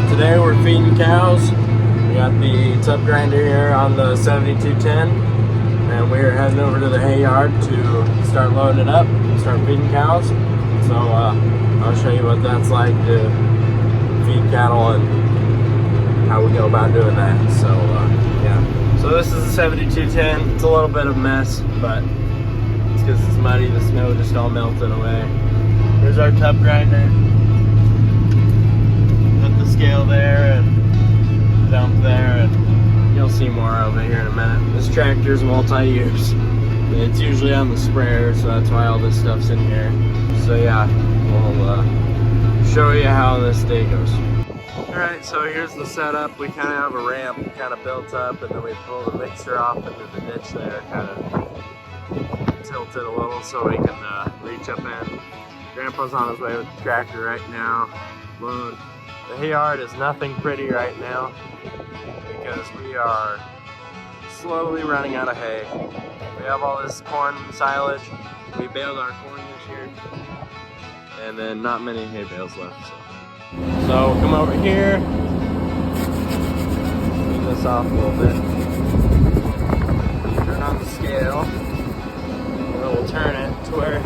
Today we're feeding cows. We got the tub grinder here on the 7210, and we're heading over to the hay yard to start loading it up, start feeding cows. So I'll show you what that's like to feed cattle and how we go about doing that. So yeah. So this is the 7210. It's a little bit of a mess, but it's because it's muddy. The snow just all melted away. Here's our tub grinder. Put the scale there and dump there, and you'll see more of it here in a minute. This tractor's multi-use. It's usually on the sprayer, so that's why all this stuff's in here. So yeah, we'll show you how this day goes. Alright, so here's the setup. We kind of have a ramp kind of built up, and then we pull the mixer off into the ditch there, kind of tilt it a little so we can reach up in. Grandpa's on his way with the tractor right now. Load. The hay yard is nothing pretty right now because we are slowly running out of hay. We have all this corn silage. We baled our corn this year, and then not many hay bales left. So come over here, clean this off a little bit. Turn on the scale, and then we'll turn it to where you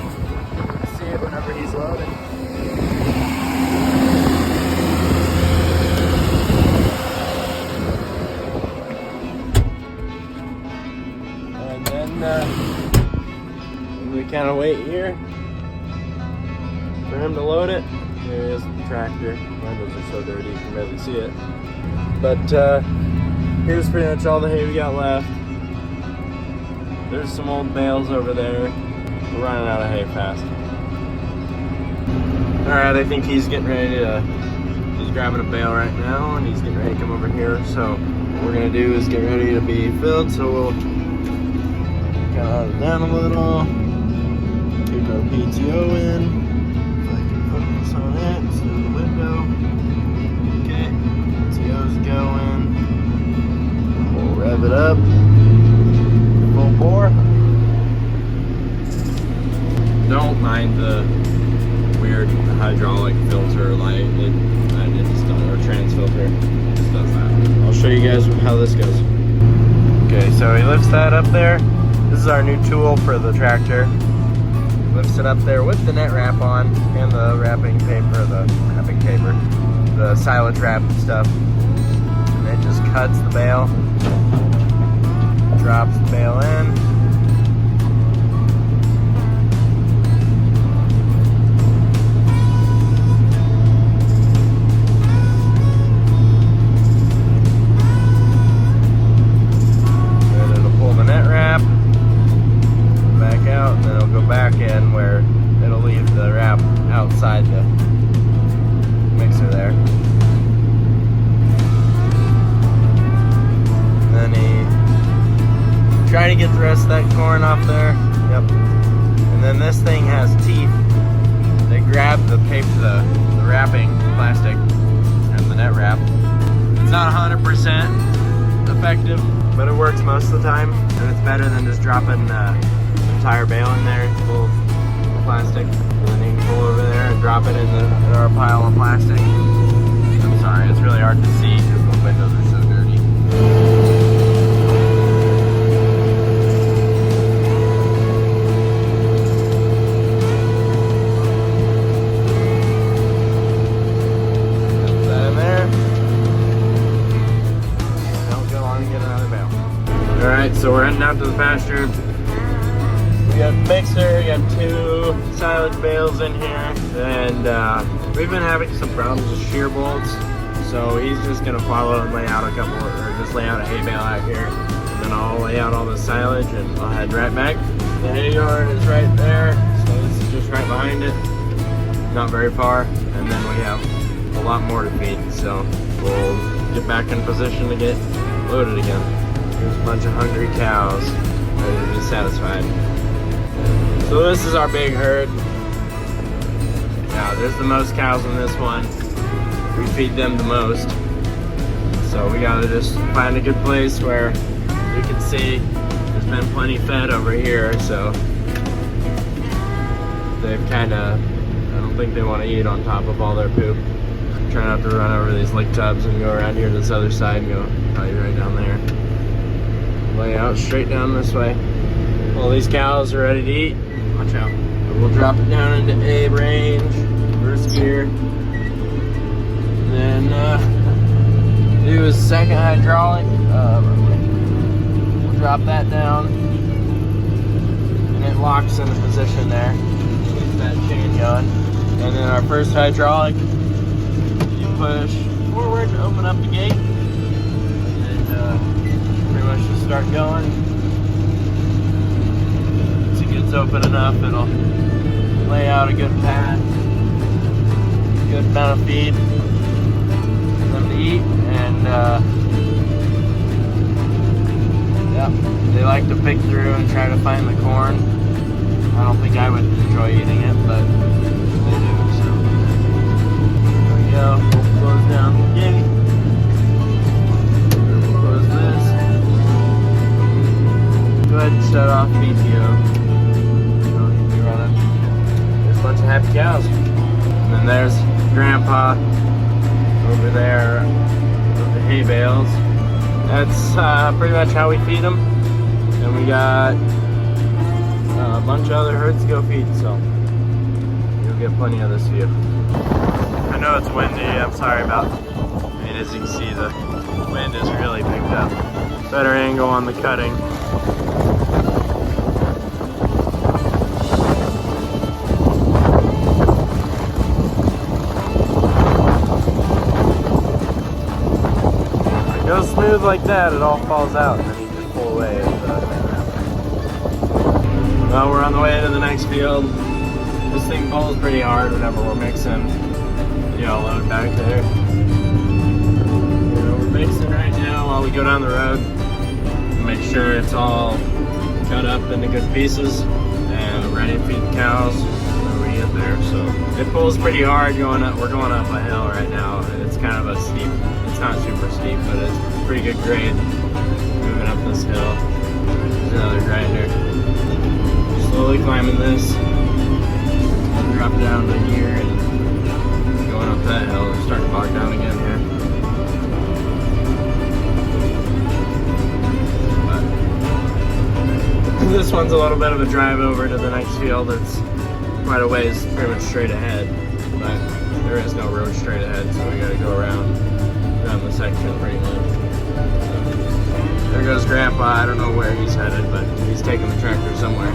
can see it whenever he's loading. We kind of wait here for him to load it. There he is with the tractor. Windows are so dirty you can barely see it. But here's pretty much all the hay we got left. There's some old bales over there. We're running out of hay fast. Alright, I think he's getting ready to, he's grabbing a bale right now, and he's getting ready to come over here. So what we're going to do is get ready to be filled. So we'll cut it down a little, take our PTO in. If I can focus on it, so the window. Okay, PTO's going. We'll rev it up. Full bore. Don't mind the weird hydraulic filter light. It just does, or trans filter. It just does that. I'll show you guys how this goes. Okay, so he lifts that up there. This is our new tool for the tractor. Lifts it up there with the net wrap on and the the silage wrap and stuff. And it just cuts the bale, drops the bale in. Then it'll pull the net wrap back out, and then it'll go back in where it'll leave the wrap outside the mixer there. And then he try to get the rest of that corn off there. Yep. And then this thing has teeth. They grab the paper, the wrapping plastic and the net wrap. It's not 100% effective, but it works most of the time, and it's better than just dropping entire bale in there full of plastic, and then you can pull over there and drop it in our pile of plastic. I'm sorry, it's really hard to see because the windows are so dirty. Put that in there. Don't go on and get another bale. Alright, so we're heading out to the pasture. We got a mixer, we got 2 silage bales in here, and we've been having some problems with shear bolts, so he's just going to follow and lay out just lay out a hay bale out here, and then I'll lay out all the silage and I'll head right back. The hay yard is right there, so this is just right behind it, not very far, and then we have a lot more to feed, so we'll get back in position to get loaded again. There's a bunch of hungry cows ready to be satisfied. So this is our big herd. Now there's the most cows in this one. We feed them the most. So we gotta just find a good place where we can see there's been plenty fed over here, so they've kinda, I don't think they wanna eat on top of all their poop. Try not to run over these lick tubs and go around here to this other side and go probably right down there. Lay out straight down this way. All these cows are ready to eat. Watch out. We'll drop it down into A range, first gear. Then do a second hydraulic. We'll drop that down. And it locks into position there. Keeps that chain going. And then our first hydraulic, you push forward to open up the gate. And pretty much just start going. Once it gets open enough, it'll lay out a good path, good amount of feed for them to eat, and yeah, they like to pick through and try to find the corn. I don't think I would enjoy eating it, but they do. So there we go. We'll close down the gate. Close this. Go ahead and shut off PTO. Bunch of happy cows. And then there's Grandpa over there with the hay bales. That's pretty much how we feed them. And we got a bunch of other herds to go feed, so you'll get plenty of this view. I know it's windy, I'm sorry about, as you can see, the wind is really picked up. Better angle on the cutting. Goes smooth like that, it all falls out, and then you just pull away. Well, we're on the way to the next field. This thing pulls pretty hard whenever we're mixing. Load back there. We're mixing right now while we go down the road. Make sure it's all cut up into good pieces and ready to feed the cows when we get there. So it pulls pretty hard going up. We're going up a hill right now, and it's kind of a steep. It's not super steep, but it's pretty good grade moving up this hill. There's another grinder. Slowly climbing this. Drop down to here and going up that hill. We're starting to bog down again here. But this one's a little bit of a drive over to the next field. It's quite a ways, pretty much straight ahead, but there is no road straight ahead, so we gotta go around the section pretty much. There goes Grandpa. I don't know where he's headed, but he's taking the tractor somewhere.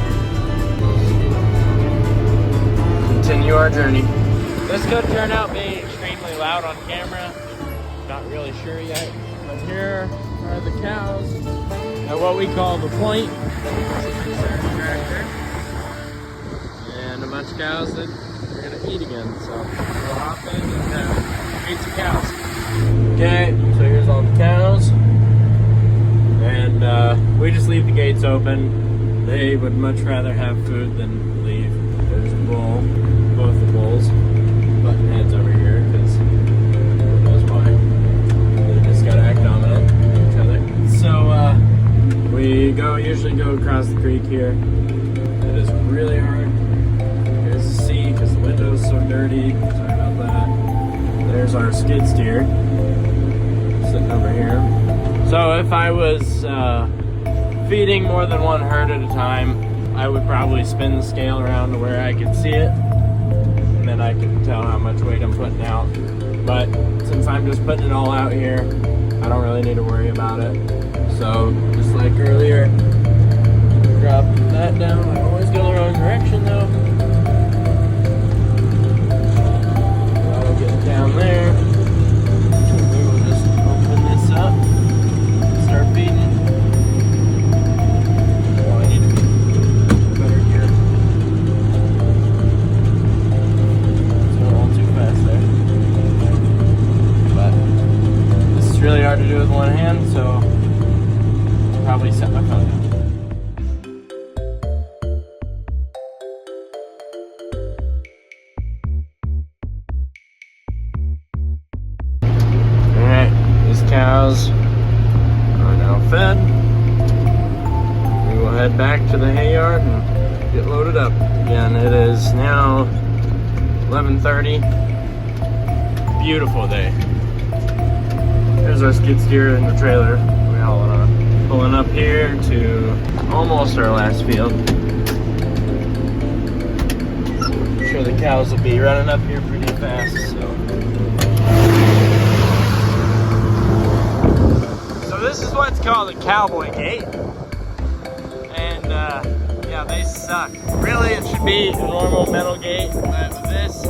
Continue our journey. This could turn out being extremely loud on camera. Not really sure yet. But here are the cows at what we call the point. Tractor. And a bunch of cows that are gonna eat again. So we'll hop in and feed some cows. Okay, so here's all the cows, and we just leave the gates open. They would much rather have food than leave. There's a bull, both the bulls, butting heads over here because who knows why. They just gotta act dominant with each other. So we usually go across the creek here. It is really hard to see because the window's so dirty. Sorry about that. There's our skid steer sitting over here. So if I was feeding more than one herd at a time, I would probably spin the scale around to where I could see it, and then I can tell how much weight I'm putting out. But since I'm just putting it all out here, I don't really need to worry about it. So just like earlier, drop that down. I always go the wrong direction though. I'll get down there. We will just open this up, start feeding. Oh, I need to be better gear. It's going all too fast there. But this is really hard to do with one hand, so I'll probably set my phone down. Cows are now fed. We will head back to the hay yard and get loaded up. Again, it is now 11:30. beautiful day. There's our skid steer in the trailer. We haul it on. Pulling up here to almost our last field. I'm sure the cows will be running up here pretty fast. So this is what's called a cowboy gate. And yeah, they suck. Really, it should be a normal metal gate, but with this,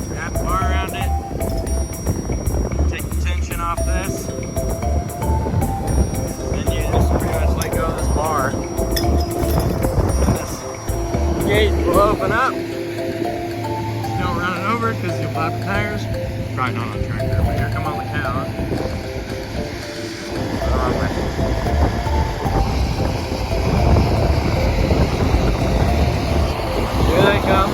wrap the bar around it, take the tension off this, and you just pretty much let go of this bar. And this gate will open up. Just don't run it over because you'll pop your tires. Probably not on a tractor, but here come all the cows. Here they come.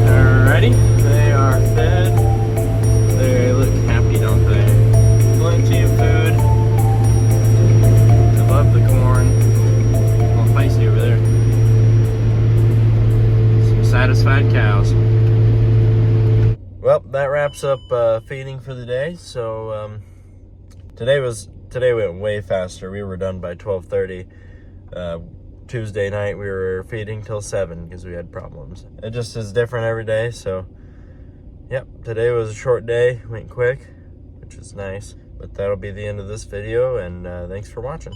Alrighty, they are fed. They look happy, don't they? Plenty of food. I love the corn. All spicy over there. Some satisfied cows. Well, that wraps up feeding for the day. So today went way faster. We were done by 12:30. Tuesday night we were feeding till 7 because we had problems. It just is different every day. So yep, today was a short day, went quick, which is nice. But that'll be the end of this video, and thanks for watching.